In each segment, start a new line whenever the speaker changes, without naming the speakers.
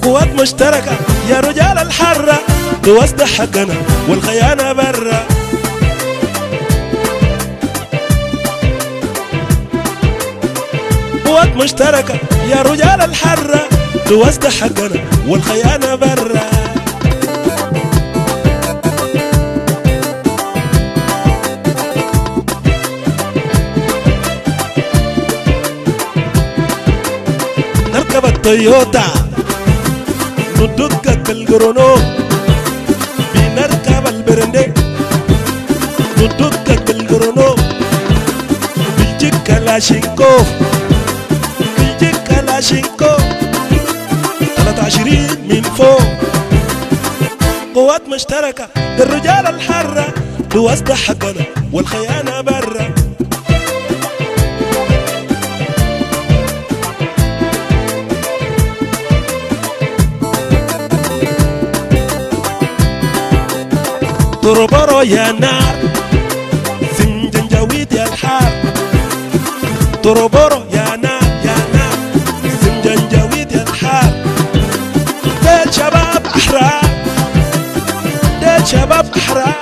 قوات مشتركة يا رجال الحرة، توسط حقنا والخيانة برا. قوات مشتركة يا رجال الحرة، توسط حقنا والخيانة برا. نركب التويوتا ندقك بالقرونو، بنركب البرندي ندقك بالقرونو، بيجيك كلاشينكوف بيجيك كلاشينكوف 23 من فوق. قوات مشتركة للرجال الحرة، توسط حقنا والخيانة برا. تربرو يا نار سنجنجويد يا الحار، تربرو يا نار يا نار سنجنجويد يا الحار. ديل شباب أحرار ديل شباب أحرار،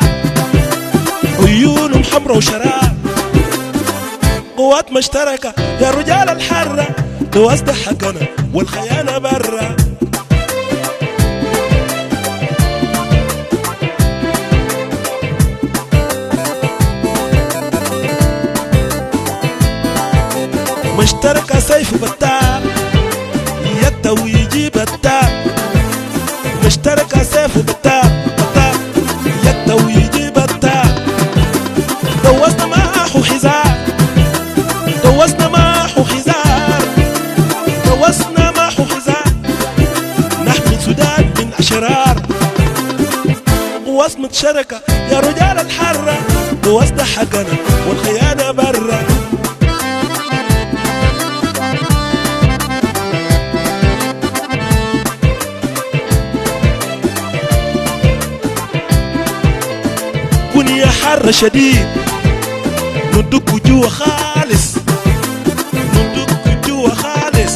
عيونهم حمرا وشرار. قوات مشتركة يا رجال الحرة، توسط حقنا والخيانة برا. مشتركة سيف بتاع يده ويجيب التاب، مشتركة سيف بتاع يده ويجيب التاب. دوسنا معه حزار دوسنا معه حزار دوسنا معه حزار، نحمي سودان من أشرار. قوات مشتركة يا رجال الحرة، توسط حقنا والخيانة برا. يا حر شديد ندق جوا خالص ندق جوا خالص.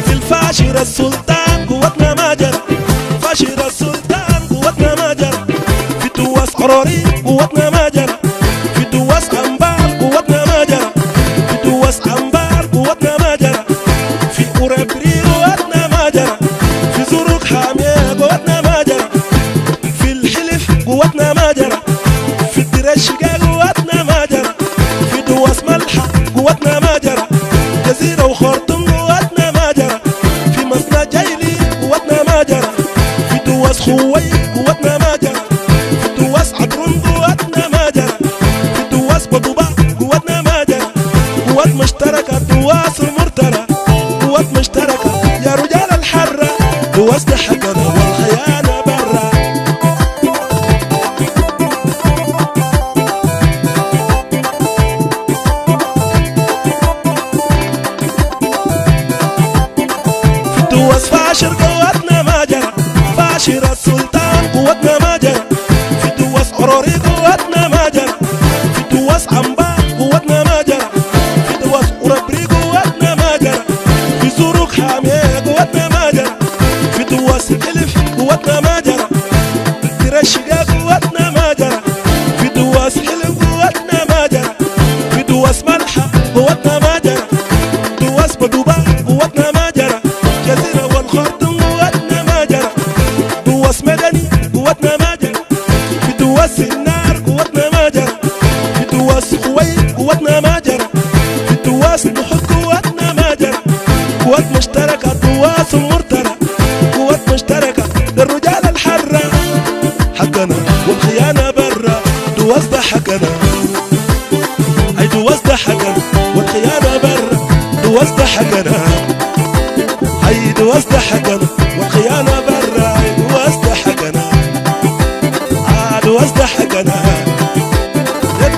في الفاشر السلطان قوتنا ما جرى، فاشر السلطان قوتنا ما جرى. في تواس عروري قوتنا ما جرى، في تواس أنبار قوتنا ما جرى، في تواس أنبار قوتنا ما جرى. في أوربري قوتنا ما جرى، في زروق حامية قوتنا ما جرى، في الحلف قوتنا ما جرى، الشقا قوتنا ما جرى، في دواس ملحة قوتنا ما جرى، جزيرة وخرطوم قوتنا ما جرى، في مصنع جيلي قوتنا ما جرى، في دواس خوي قوتنا ما جرى، في دواس عطرون قوتنا ما جرى، في دواس بطوبة قوتنا ما جرى. قوات مشتركة دواس المرترة، قوات مشتركة يا رجال الحرة، توسط حقنا والخيانة برا. فاشر قوتنا ما جرى، فاشر السلطان قوتنا ما جرى، في دواس عروري قوتنا ما جرى، في دواس عنبار قوتنا ما جرى، في دواس أوربري قوتنا ما جرى، في زروق حامية قوتنا ما جرى، في دواس الحلف قوتنا ما جرى، في الشقا قوتنا ما جرى، في دواس حلف قوتنا ما جرى، في دواس ملحة قوتنا ما جرى، دواس بدوبة قوتنا ما جرى، جزيرة والخرطوم قوتنا ما جرى، دواس مدني قوتنا ما جرى، في دواس النار قوتنا ما جرى، في دواس خوي قوتنا ما جرى، في دواس نحط قوتنا ما جرى. قوات مشتركة دواس المرترة، قوات مشتركة للرجال الحرة، حقنا والخيانة برا. دواس ده حقنا، هاي دواس ده حقنا والخيانة برا. دواس ده حقنا، هاي دواس ده حقنا والخيانة برا. دواس ده حقنا، دواس ده حقنا،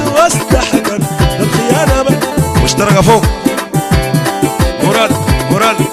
دواس ده حقنا والخيانة برا. مشتركة فوق مراد